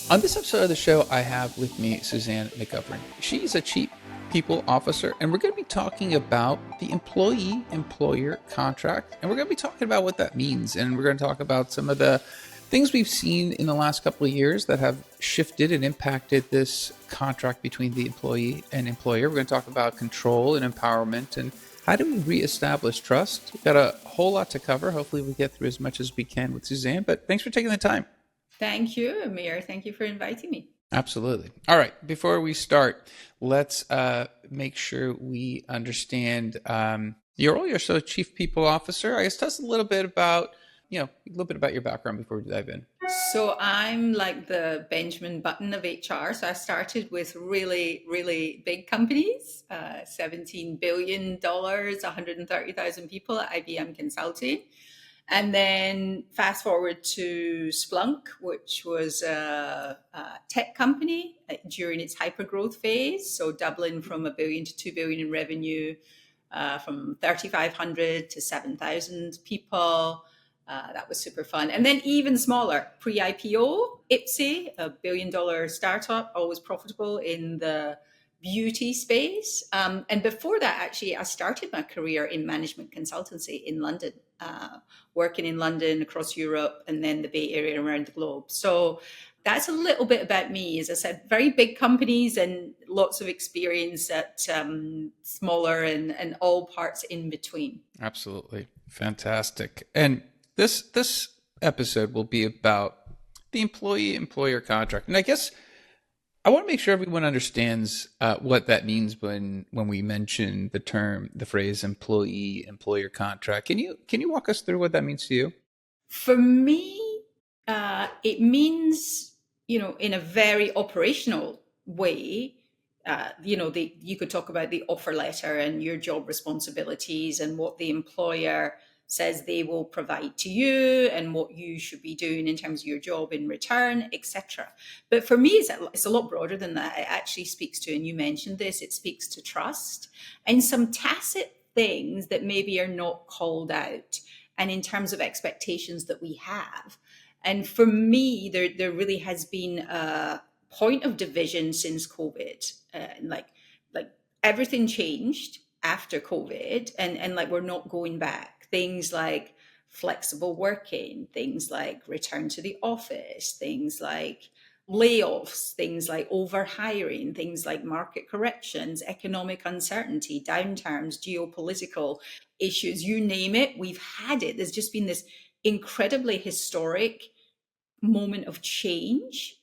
On this episode of the show, I have with me Suzanne McGovern. She's a Chief People Officer, and we're going to be talking about the employee-employer contract, and we're going to be talking about what that means, and we're going to talk about some of the things we've seen in the last couple of years that have shifted and impacted this contract between the employee and employer. We're going to talk about control and empowerment, and how do we reestablish trust? We've got a whole lot to cover. Hopefully we get through as much as we can with Suzanne, but thanks for taking the time. Thank you, Amir. Thank you for inviting me. Absolutely. All right. Before we start, let's make sure we understand your role. You're so Chief People Officer. I guess tell us a little bit about, a little bit about your background before we dive in. So I'm like the Benjamin Button of HR. So I started with really, really big companies, $17 billion, 130,000 people at IBM Consulting. And then fast forward to Splunk, which was a tech company during its hypergrowth phase. So doubling from $1 billion to $2 billion in revenue, from 3,500 to 7,000 people. That was super fun. And then even smaller, pre-IPO, Ipsy, $1 billion startup, always profitable in the beauty space. And before that, actually, I started my career in management consultancy in London, working in London, across Europe, and then the Bay Area and around the globe. So that's a little bit about me. As I said, very big companies and lots of experience at smaller and all parts in between. Absolutely. Fantastic. And this episode will be about the employee-employer contract. And I guess I want to make sure everyone understands what that means when we mention the phrase employee-employer contract. Can you walk us through what that means to you? For me, it means, in a very operational way, you could talk about the offer letter and your job responsibilities and what the employer says they will provide to you and what you should be doing in terms of your job in return, etc. But for me, it's a lot broader than that. It actually speaks to, and you mentioned this, it speaks to trust and some tacit things that maybe are not called out, and in terms of expectations that we have. And for me, there really has been a point of division since COVID. Like everything changed after COVID, and like we're not going back. Things like flexible working, things like return to the office, things like layoffs, things like overhiring, things like market corrections, economic uncertainty, downturns, geopolitical issues, you name it, we've had it. There's just been this incredibly historic moment of change.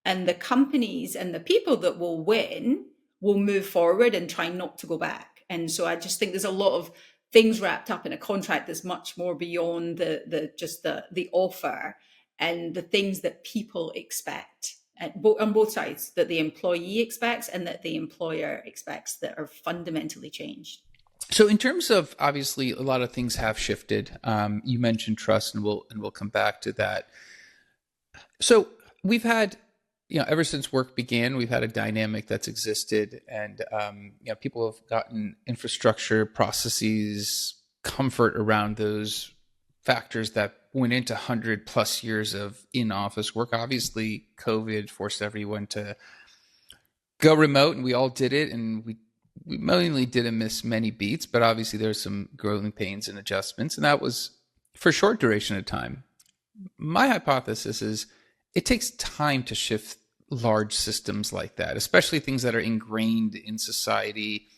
And the companies and the people that will win will move forward and try not to go back. And so I just think there's a lot of things wrapped up in a contract that's much more beyond the offer and the things that people expect on both sides, that the employee expects and that the employer expects, that are fundamentally changed. So, in terms of, obviously, a lot of things have shifted. You mentioned trust, and we'll come back to that. So, we've had, ever since work began, we've had a dynamic that's existed, and people have gotten infrastructure, processes, comfort around those factors that went into 100+ years of in-office work. Obviously, COVID forced everyone to go remote, and we all did it, and we mainly didn't miss many beats, but obviously there's some growing pains and adjustments, and that was for a short duration of time. My hypothesis is it takes time to shift large systems like that, especially things that are ingrained in society,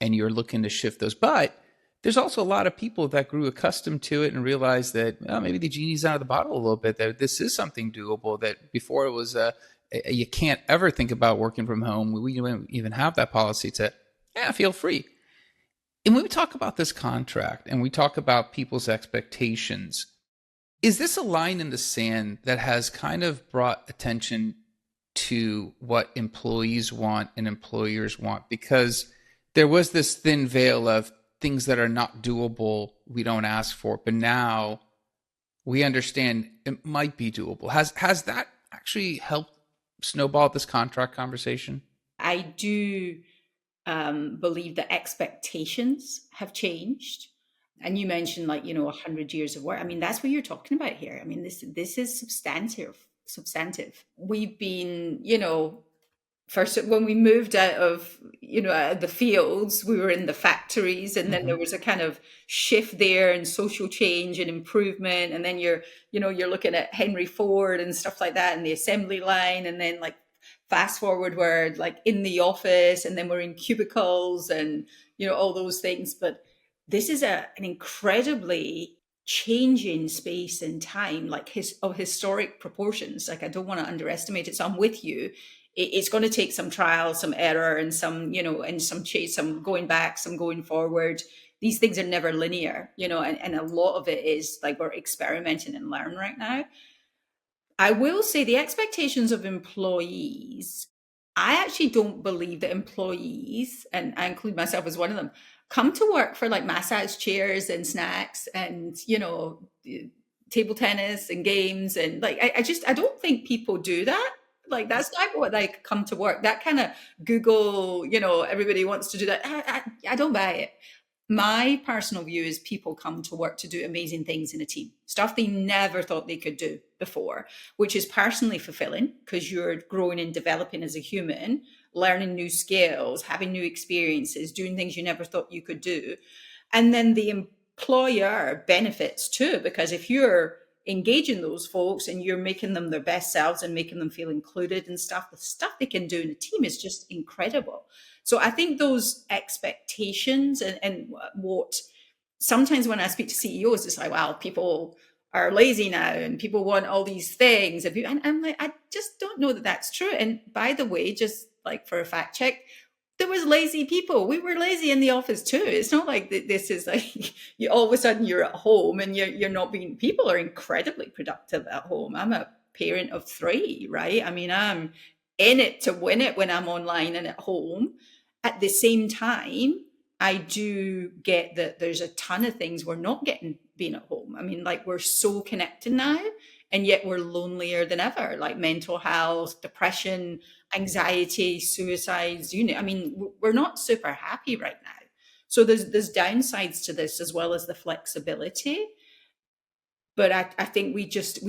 and you're looking to shift those. But there's also a lot of people that grew accustomed to it and realized that maybe the genie's out of the bottle a little bit, that this is something doable, that before it was you can't ever think about working from home. We don't even have that policy to, feel free. And when we talk about this contract and we talk about people's expectations, is this a line in the sand that has kind of brought attention to what employees want and employers want? Because there was this thin veil of things that are not doable, we don't ask for, but now we understand it might be doable. Has that actually helped snowball this contract conversation? I do believe that expectations have changed. And you mentioned 100 years of work. I mean, that's what you're talking about here. I mean, this is substantive substantive. We've been, first when we moved out of out of the fields, we were in the factories, and then there was a kind of shift there and social change and improvement, and then you're looking at Henry Ford and stuff like that and the assembly line, and then like fast forward we're like in the office, and then we're in cubicles and all those things. But this is an incredibly changing space and time, like of historic proportions. Like, I don't want to underestimate it, so I'm with you. It's going to take some trial, some error, and some and some change, some going back, some going forward. These things are never linear, and a lot of it is like we're experimenting and learn right now. I will say the expectations of employees, I actually don't believe that employees, and I include myself as one of them, come to work for like massage chairs and snacks and, table tennis and games. And like, I don't think people do that. Like, that's not what they come to work. That kind of Google, everybody wants to do that. I don't buy it. My personal view is people come to work to do amazing things in a team, stuff they never thought they could do before, which is personally fulfilling because you're growing and developing as a human, learning new skills, having new experiences, doing things you never thought you could do. And then the employer benefits too, because if you're engaging those folks and you're making them their best selves and making them feel included and stuff, the stuff they can do in a team is just incredible. So I think those expectations and what sometimes when I speak to CEOs, it's like, wow, people are lazy now and people want all these things. And I'm like, I just don't know that that's true. And by the way, just like for a fact check, there was lazy people. We were lazy in the office too. It's not like this is like you all of a sudden you're at home and you're not being. People are incredibly productive at home. I'm a parent of 3, right? I mean, I'm in it to win it when I'm online and at home. At the same time, I do get that there's a ton of things we're not getting being at home. I mean, like, we're so connected now, and yet we're lonelier than ever, like mental health, depression, anxiety, suicides, I mean, we're not super happy right now. So there's downsides to this as well as the flexibility. But I think we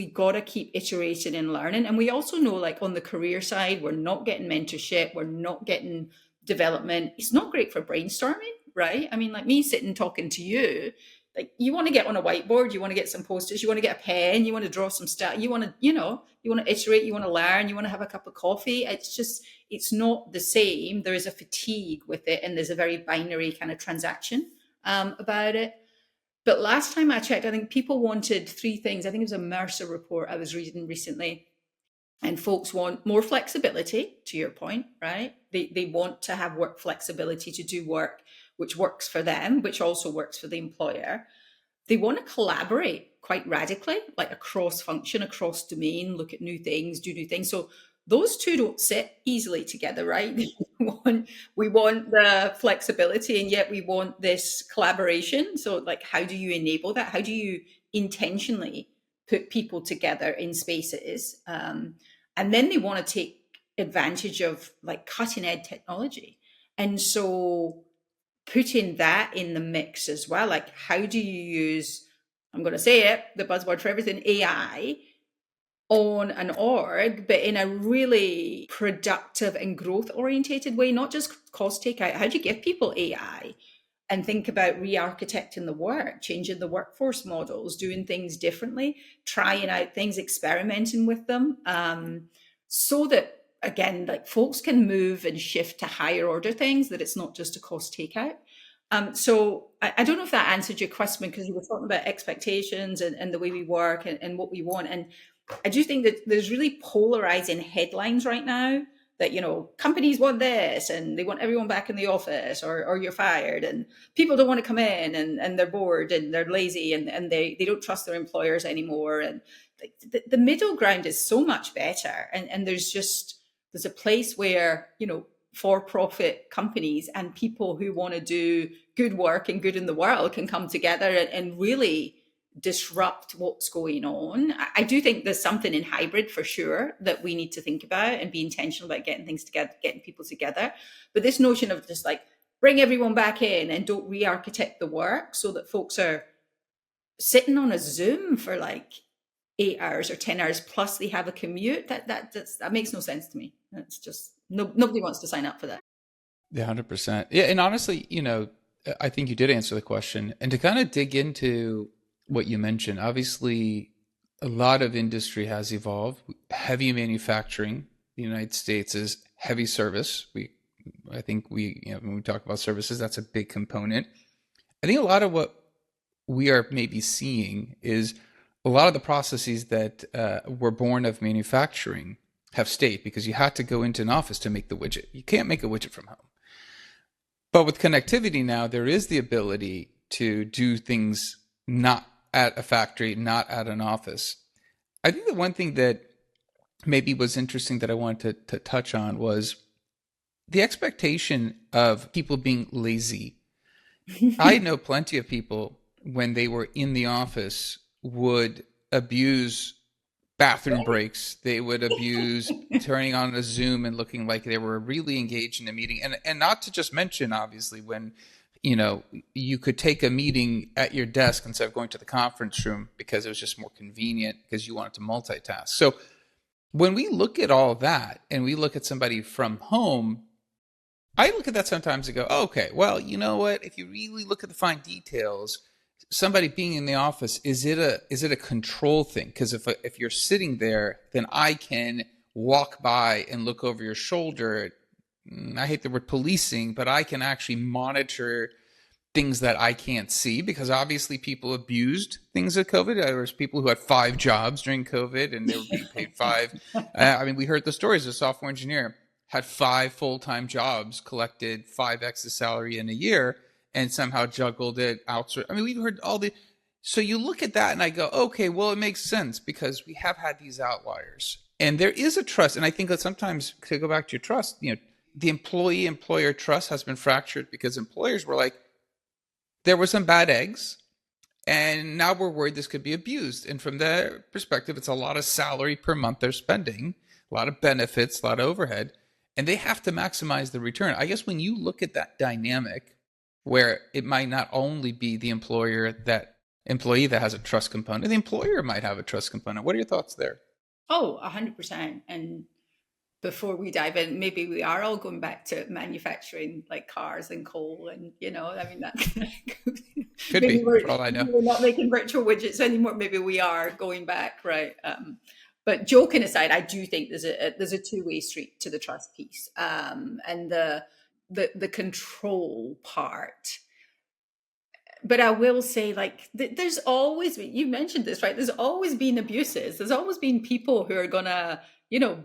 got to keep iterating and learning. And we also know, like, on the career side, we're not getting mentorship, we're not getting development. It's not great for brainstorming, right? I mean, like me sitting talking to you, like, you want to get on a whiteboard, you want to get some posters, you want to get a pen, you want to draw some stuff, you want to, you want to iterate, you want to learn, you want to have a cup of coffee. It's not the same. There is a fatigue with it, and there's a very binary kind of transaction about it. But last time I checked, I think people wanted 3 things. I think it was a Mercer report I was reading recently. And folks want more flexibility, to your point, right? They want to have work flexibility to do work which works for them, which also works for the employer. They want to collaborate quite radically, like across function, across domain, look at new things, do new things. So those two don't sit easily together, right? We want the flexibility, and yet we want this collaboration. So, like, how do you enable that? How do you intentionally put people together in spaces? And then they want to take advantage of like cutting edge technology. And so putting that in the mix as well, like, how do you use, I'm going to say it, the buzzword for everything, AI, on an org, but in a really productive and growth orientated way, not just cost takeout. How do you give people AI and think about re-architecting the work, changing the workforce models, doing things differently, trying out things, experimenting with them, so that, again, like, folks can move and shift to higher order things, that it's not just a cost takeout. So I don't know if that answered your question, because you were talking about expectations and the way we work and what we want. And I do think that there's really polarizing headlines right now that, companies want this and they want everyone back in the office, or you're fired, and people don't want to come in, and they're bored and they're lazy, and they don't trust their employers anymore. And the middle ground is so much better. And there's a place where, for-profit companies and people who want to do good work and good in the world can come together and really disrupt what's going on. I do think there's something in hybrid for sure that we need to think about and be intentional about getting things together, getting people together. But this notion of just like bring everyone back in and don't re-architect the work so that folks are sitting on a Zoom for like 8 hours or 10 hours plus they have a commute, that makes no sense to me. That's just nobody wants to sign up for that. Yeah, 100%. Yeah, and honestly, I think you did answer the question. And to kind of dig into what you mentioned, obviously, a lot of industry has evolved. Heavy manufacturing, the United States is heavy service. I think when we talk about services, that's a big component. I think a lot of what we are maybe seeing is a lot of the processes that were born of manufacturing have stayed because you had to go into an office to make the widget. You can't make a widget from home. But with connectivity now, there is the ability to do things not at a factory, not at an office. I think the one thing that maybe was interesting that I wanted to touch on was the expectation of people being lazy. I know plenty of people when they were in the office would abuse bathroom breaks. They would abuse turning on a Zoom and looking like they were really engaged in a meeting. And not to just mention, obviously, when you could take a meeting at your desk instead of going to the conference room because it was just more convenient because you wanted to multitask. So when we look at all that and we look at somebody from home, I look at that sometimes and go, oh, okay, well, you know what? If you really look at the fine details, somebody being in the office, is it a control thing? Because if you're sitting there, then I can walk by and look over your shoulder. I hate the word policing, but I can actually monitor things that I can't see because obviously people abused things of COVID. There was people who had 5 jobs during COVID and they were being paid 5. We heard the stories. A software engineer had 5 full-time jobs, collected 5x the salary in a year, and somehow juggled it, outsourced. We've heard all the. So you look at that and I go, okay, well, it makes sense because we have had these outliers. And there is a trust. And I think that sometimes, to go back to your trust, the employee-employer trust has been fractured because employers were like, there were some bad eggs, and now we're worried this could be abused. And from their perspective, it's a lot of salary per month they're spending, a lot of benefits, a lot of overhead, and they have to maximize the return. I guess when you look at that dynamic where it might not only be the employee that has a trust component, the employer might have a trust component. What are your thoughts there? Oh, 100%. And before we dive in, maybe we are all going back to manufacturing like cars and coal, and that Could maybe be, we're, for all I know. we're not making virtual widgets anymore. Maybe we are going back, right? But joking aside, I do think there's a two-way street to the trust piece, and the control part. But I will say, like, there's always been, you mentioned this, right? There's always been abuses. There's always been people who are gonna,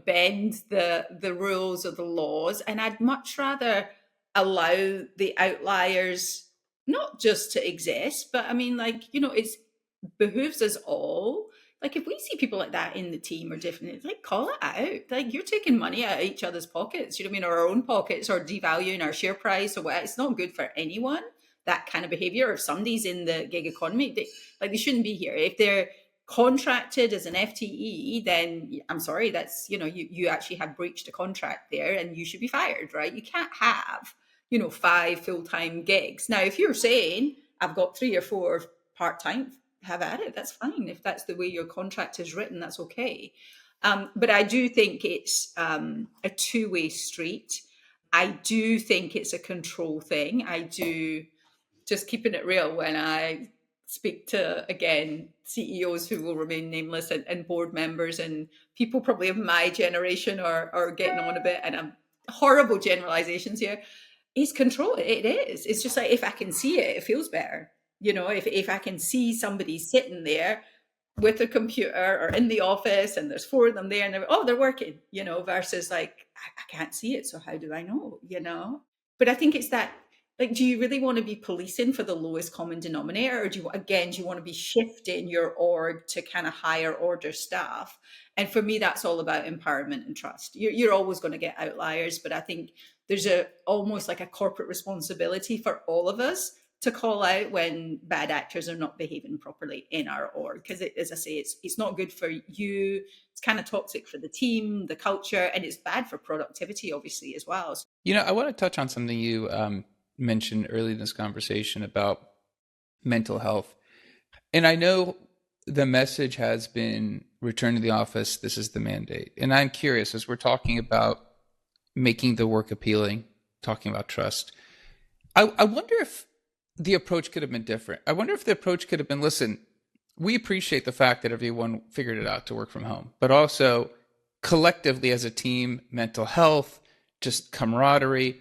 bend the rules or the laws. And I'd much rather allow the outliers not just to exist, but it behooves us all. Like, if we see people like that in the team or different, it's like, call it out. Like, you're taking money out of each other's pockets, or our own pockets, or devaluing our share price or what. It's not good for anyone, that kind of behavior. If somebody's in the gig economy, they shouldn't be here. If they're contracted as an FTE, then I'm sorry, that's, you actually have breached a contract there and you should be fired, right? You can't have, 5 full-time gigs. Now, if you're saying I've got 3 or 4 part-time, have at it. That's fine. If that's the way your contract is written, that's okay. But I do think it's a two-way street. I do think it's a control thing. I do, just keeping it real, when I speak to, again, CEOs who will remain nameless, and board members and people probably of my generation are getting on a bit, and I'm horrible generalizations here. It's control. It is. It's just like, if I can see it, it feels better. If I can see somebody sitting there with a computer or in the office and there's 4 of them there and they're working, versus like, I can't see it. So how do I know, But I think it's that, like, do you really want to be policing for the lowest common denominator? Or do you want to be shifting your org to kind of higher order staff? And for me, that's all about empowerment and trust. You're always going to get outliers, but I think there's almost like a corporate responsibility for all of us to call out when bad actors are not behaving properly in our org. Because as I say, it's not good for you. It's kind of toxic for the team, the culture, and it's bad for productivity, obviously, as well. I want to touch on something you mentioned early in this conversation about mental health. And I know the message has been return to the office. This is the mandate. And I'm curious, as we're talking about making the work appealing, talking about trust, I wonder if the approach could have been different. I wonder if the approach could have been, listen, we appreciate the fact that everyone figured it out to work from home, but also collectively as a team, mental health, just camaraderie,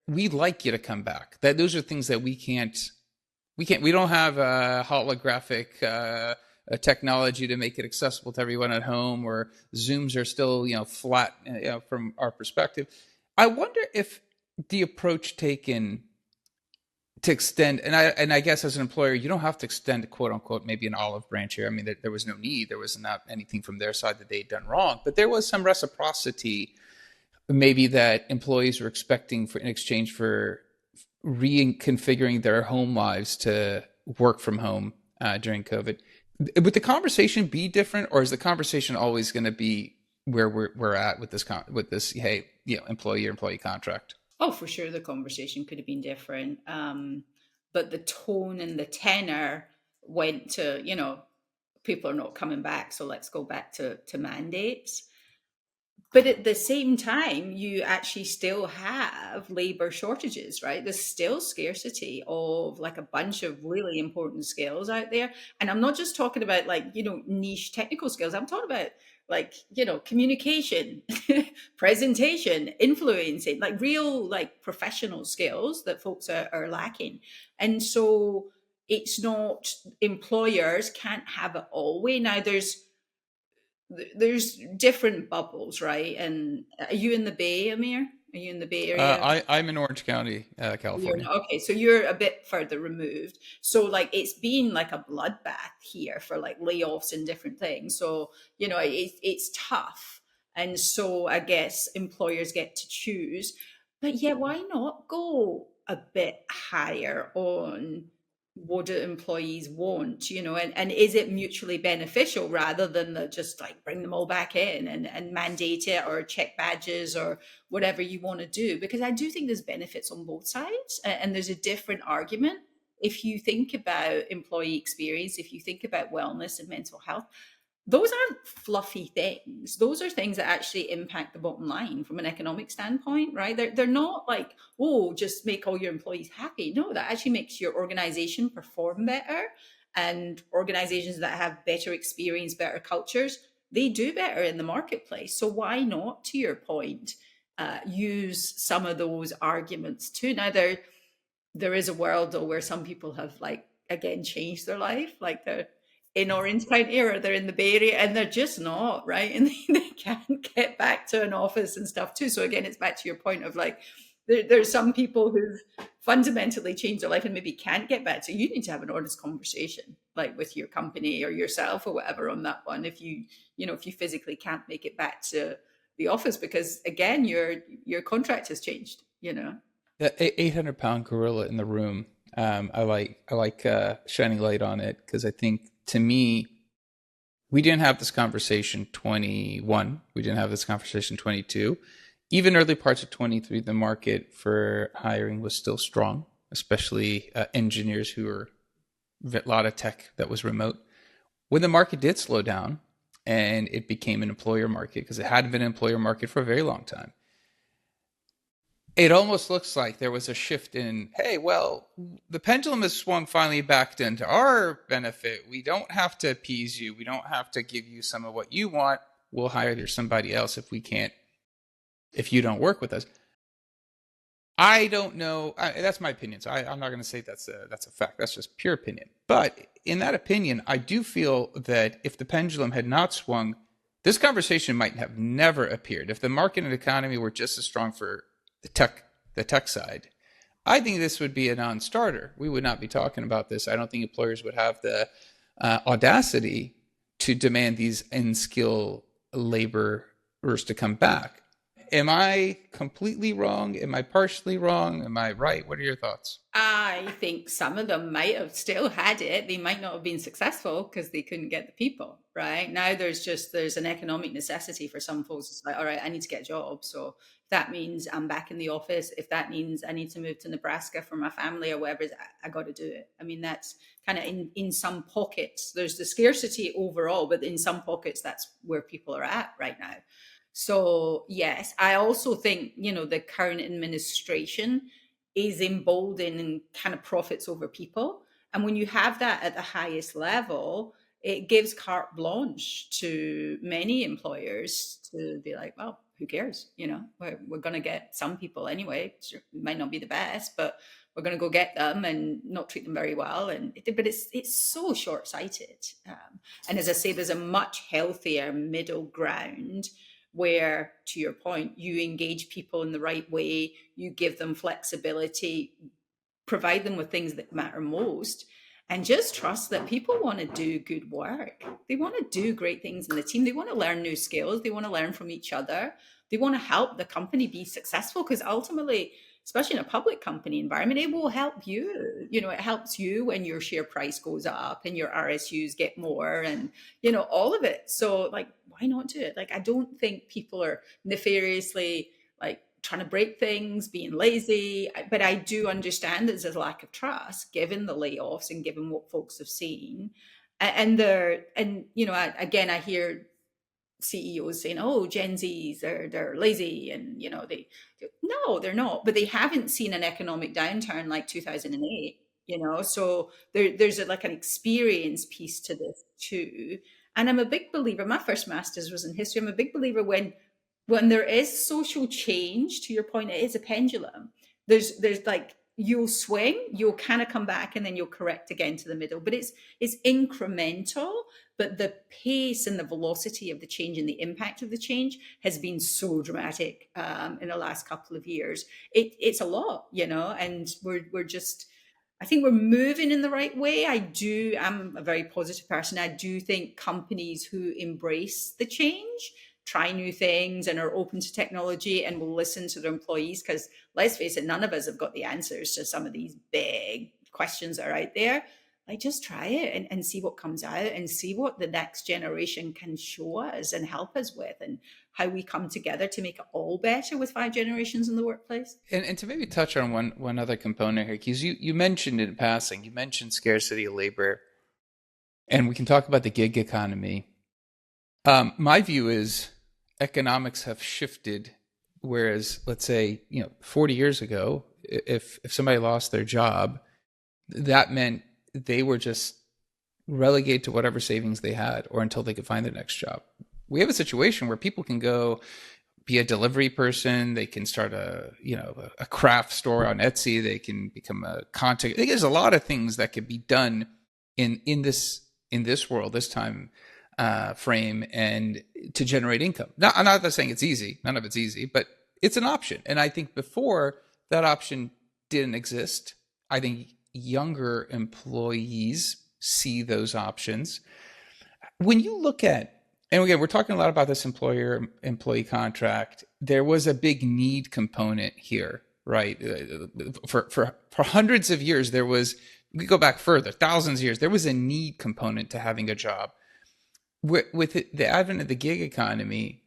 we'd like you to come back. That those are things that we don't have a holographic a technology to make it accessible to everyone at home, or Zooms are still, flat, from our perspective. I wonder if the approach taken to extend, and I guess as an employer, you don't have to extend, quote unquote, maybe an olive branch here. I mean, there was no need. There was not anything from their side that they'd done wrong, but there was some reciprocity, maybe that employees were expecting in exchange for reconfiguring their home lives to work from home during COVID. Would the conversation be different, or is the conversation always going to be where we're at with this hey, employee contract? Oh, for sure, the conversation could have been different. But the tone and the tenor went to, people are not coming back, so let's go back to mandates. But at the same time, you actually still have labor shortages, right? There's still scarcity of like a bunch of really important skills out there. And I'm not just talking about like, niche technical skills. I'm talking about like, communication, presentation, influencing, like real like professional skills that folks are lacking. And so it's not, employers can't have it all way. Now there's different bubbles, right? And are you in the Bay, Amir? Are you in the Bay Area? I'm in Orange County, California. Okay, so you're a bit further removed. So like it's been like a bloodbath here for like layoffs and different things. So it's tough, and so I guess employers get to choose. But yeah, why not go a bit higher on what do employees want, and is it mutually beneficial rather than just like bring them all back in and mandate it or check badges or whatever you want to do? Because I do think there's benefits on both sides, and there's a different argument. If you think about employee experience, if you think about wellness and mental health, those aren't fluffy things. Those are things that actually impact the bottom line from an economic standpoint, right? They're not like, oh, just make all your employees happy. No, that actually makes your organization perform better. And organizations that have better experience, better cultures, they do better in the marketplace. So why not, to your point, use some of those arguments too? Now, there is a world though where some people have like, again, changed their life. Like they're in Orange County or they're in the Bay Area and they're just not, right? And they can't get back to an office and stuff too. So again, it's back to your point of like, there's some people who've fundamentally changed their life and maybe can't get back. So you need to have an honest conversation, like with your company or yourself or whatever on that one. If you physically can't make it back to the office, because again, your contract has changed, The 800-pound gorilla in the room. I like shining light on it, because I think, to me, we didn't have this conversation 21. We didn't have this conversation 22. Even early parts of 23, the market for hiring was still strong, especially engineers who were a lot of tech that was remote. When the market did slow down and it became an employer market, because it hadn't been an employer market for a very long time, it almost looks like there was a shift in, hey, well, the pendulum has swung finally back into our benefit. We don't have to appease you. We don't have to give you some of what you want. We'll hire somebody else if you don't work with us. I don't know. That's my opinion. So I'm not going to say that's a fact. That's just pure opinion. But in that opinion, I do feel that if the pendulum had not swung, this conversation might have never appeared. If the market and economy were just as strong for the tech side, I think this would be a non-starter. We would not be talking about this. I don't think employers would have the audacity to demand these in-skill laborers to come back. Am I completely wrong? Am I partially wrong? Am I right? What are your thoughts? I think some of them might have still had it. They might not have been successful because they couldn't get the people, right? Now there's an economic necessity for some folks. It's like, all right, I need to get a job. So if that means I'm back in the office, if that means I need to move to Nebraska for my family or whatever, I got to do it. I mean, that's kind of in some pockets. There's the scarcity overall, but in some pockets, that's where people are at right now. So yes, I also think, the current administration is emboldened and kind of profits over people. And when you have that at the highest level, it gives carte blanche to many employers to be like, well, who cares? We're going to get some people anyway. It might not be the best, but we're going to go get them and not treat them very well. But it's so short sighted. And as I say, there's a much healthier middle ground where, to your point, you engage people in the right way, you give them flexibility, provide them with things that matter most, and just trust that people want to do good work. They want to do great things in the team. They want to learn new skills. They want to learn from each other. They want to help the company be successful because ultimately, especially in a public company environment, it will help you. It helps you when your share price goes up and your RSUs get more and, all of it. So, like, why not do it? Like, I don't think people are nefariously, like, trying to break things, being lazy. But I do understand there's a lack of trust given the layoffs and given what folks have seen. Again, I hear CEOs saying, "Oh, Gen Zs, they're lazy," and no, they're not. But they haven't seen an economic downturn like 2008. So there's like an experience piece to this too. And I'm a big believer. My first master's was in history. I'm a big believer when there is social change. To your point, it is a pendulum. There's like you'll swing, you'll kind of come back, and then you'll correct again to the middle. But it's incremental, but the pace and the velocity of the change and the impact of the change has been so dramatic in the last couple of years. It's a lot, and we're just, I think we're moving in the right way. I'm a very positive person. I do think companies who embrace the change, try new things, and are open to technology and will listen to their employees, because let's face it, none of us have got the answers to some of these big questions that are out there. Like, just try it and see what comes out and see what the next generation can show us and help us with, and how we come together to make it all better with 5 generations in the workplace. And to maybe touch on one other component here, because you mentioned in passing, you mentioned scarcity of labor, and we can talk about the gig economy. My view is economics have shifted, whereas let's say 40 years ago, if somebody lost their job, that meant they were just relegated to whatever savings they had or until they could find their next job. We have a situation where people can go be a delivery person, they can start a craft store on Etsy, they can become a content. I think there's a lot of things that could be done in this world, this time frame, and to generate income. Now, I'm not saying it's easy, none of it's easy, but it's an option. And I think before that option didn't exist, I think younger employees see those options. When you look at, and again, we're talking a lot about this employer-employee contract, there was a big need component here, right? For hundreds of years, there was, we go back further, thousands of years, there was a need component to having a job. With the advent of the gig economy,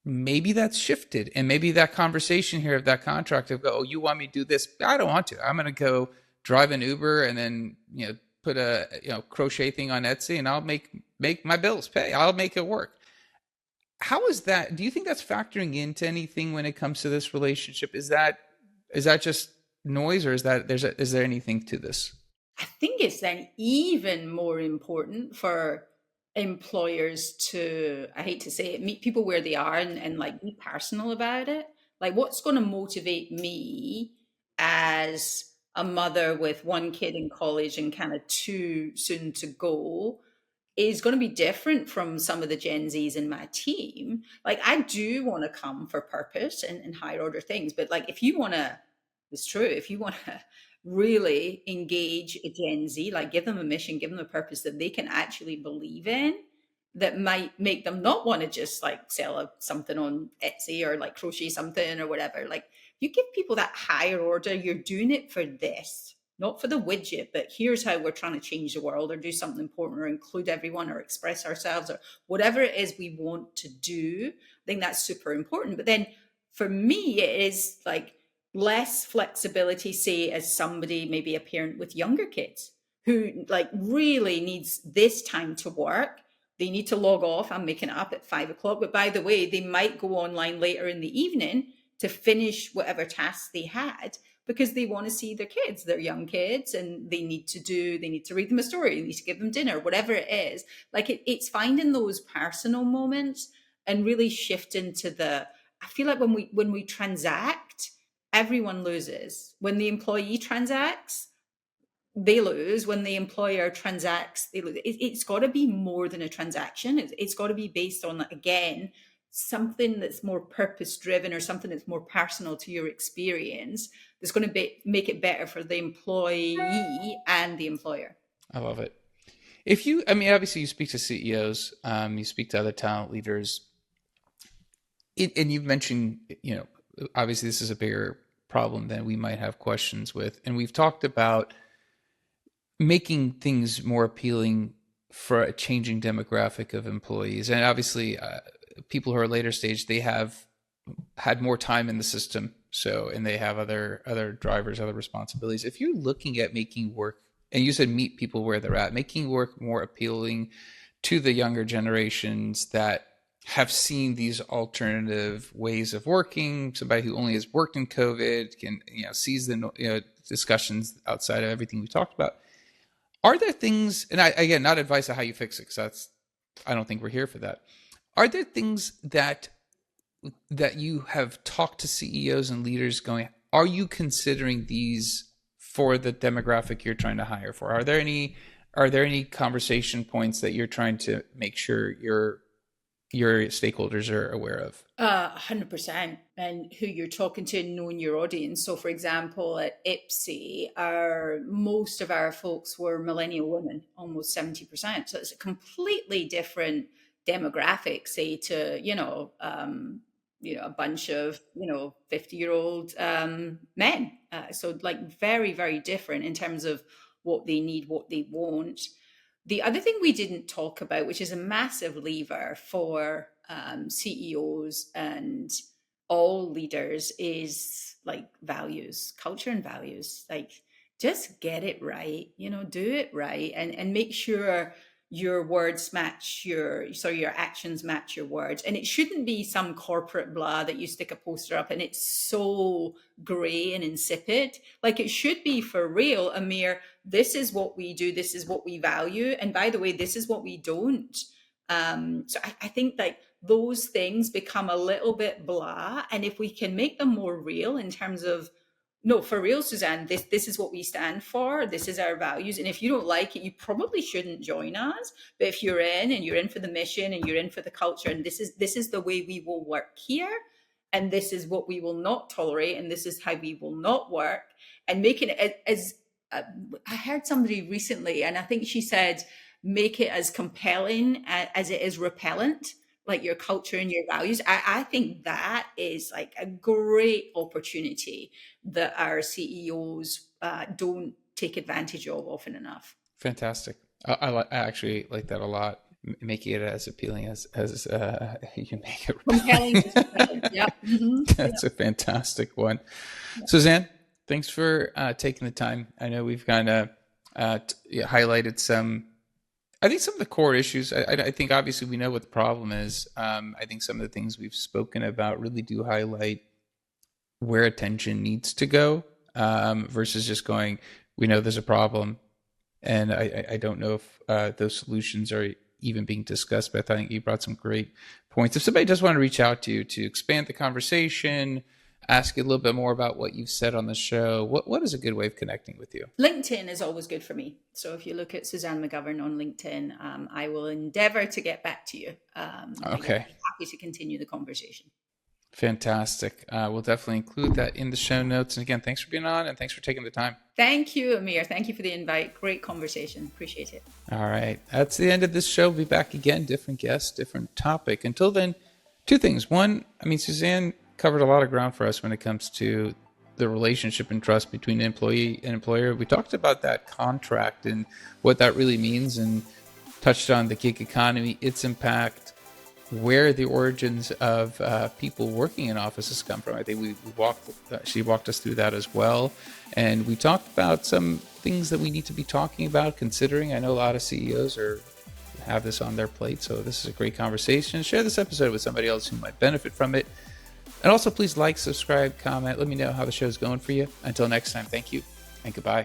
maybe that's shifted, and maybe that conversation here of that contract of go, oh, you want me to do this? I don't want to. I'm going to go drive an Uber and then put a crochet thing on Etsy, and I'll make my bills pay. I'll make it work. How is that? Do you think that's factoring into anything when it comes to this relationship? Is that just noise, or is there anything to this? I think it's then even more important for employers to, I hate to say it, meet people where they are and like be personal about it. Like, what's going to motivate me as a mother with one kid in college and kind of two soon to go is going to be different from some of the Gen Zs in my team. Like, I do want to come for purpose and higher order things, but like, if you want to, it's true, if you want to really engage a Gen Z, like give them a mission, give them a purpose that they can actually believe in, that might make them not want to just like sell something on Etsy or like crochet something or whatever. Like you give people that higher order, you're doing it for this, not for the widget, but here's how we're trying to change the world or do something important or include everyone or express ourselves or whatever it is we want to do. I think that's super important. But then for me, it is like less flexibility, say, as somebody, maybe a parent with younger kids who like really needs this time to work. They need to log off. I'm making it up at 5 o'clock. But by the way, they might go online later in the evening to finish whatever tasks they had because they want to see their kids, their young kids, and they need to read them a story, they need to give them dinner, whatever it is. Like it's finding those personal moments and really shifting to I feel like when we transact, everyone loses. When the employee transacts, they lose. When the employer transacts, they lose. It's got to be more than a transaction. It's got to be based on, again, something that's more purpose driven or something that's more personal to your experience that's going to make it better for the employee and the employer. I love it. If you, I mean, obviously you speak to CEOs, you speak to other talent leaders, and you've mentioned, obviously this is a bigger problem than we might have questions with. And we've talked about making things more appealing for a changing demographic of employees. And obviously people who are later stage, they have had more time in the system. So, and they have other drivers, other responsibilities. If you're looking at making work, and you said meet people where they're at, making work more appealing to the younger generations that have seen these alternative ways of working, somebody who only has worked in COVID can, sees the discussions outside of everything we talked about. Are there things, and again, not advice on how you fix it, because I don't think we're here for that. Are there things that you have talked to CEOs and leaders going, are you considering these for the demographic you're trying to hire for? Are there any conversation points that you're trying to make sure your stakeholders are aware of? 100%. And who you're talking to, knowing your audience. So, for example, at Ipsy, most of our folks were millennial women, almost 70%. So it's a completely different demographic, say, to a bunch of 50-year-old men. So like very, very different in terms of what they need, what they want. The other thing we didn't talk about, which is a massive lever for CEOs and all leaders, is like values, culture and values. Like just get it right, do it right, and make sure your words match your actions match your words. And it shouldn't be some corporate blah that you stick a poster up and it's so gray and insipid. Like it should be for real, Amir. This is what we do, this is what we value, and by the way, this is what we don't. So I think like those things become a little bit blah, and if we can make them more real in terms of, no, for real, Suzanne, this is what we stand for, this is our values, and if you don't like it, you probably shouldn't join us. But if you're in, and you're in for the mission, and you're in for the culture, and this is the way we will work here, and this is what we will not tolerate, and this is how we will not work, and making it as I heard somebody recently, and I think she said, make it as compelling as it is repellent, like your culture and your values. I think that is like a great opportunity that our CEOs don't take advantage of often enough. Fantastic. I actually like that a lot. Making it as appealing as you can make it. Compelling. Yeah. Mm-hmm. That's a fantastic one. Yeah. Suzanne, thanks for taking the time. I know we've kind of highlighted some of the core issues. I think obviously we know what the problem is. I think some of the things we've spoken about really do highlight where attention needs to go versus just going, we know there's a problem. And I don't know if those solutions are even being discussed, but I think you brought some great points. If somebody does want to reach out to you to expand the conversation, ask you a little bit more about what you've said on the show, what is a good way of connecting with you? LinkedIn is always good for me. So if you look at Suzanne McGovern on LinkedIn, I will endeavor to get back to you. Okay. Happy to continue the conversation. Fantastic. We'll definitely include that in the show notes. And again, thanks for being on and thanks for taking the time. Thank you, Amir. Thank you for the invite. Great conversation. Appreciate it. All right. That's the end of this show. We'll be back again. Different guest, different topic. Until then, two things. One, I mean, Suzanne covered a lot of ground for us when it comes to the relationship and trust between employee and employer. We talked about that contract and what that really means, and touched on the gig economy, its impact, where the origins of people working in offices come from. I think she walked us through that as well. And we talked about some things that we need to be talking about, considering. I know a lot of CEOs have this on their plate. So this is a great conversation. Share this episode with somebody else who might benefit from it. And also please like, subscribe, comment. Let me know how the show's going for you. Until next time, thank you and goodbye.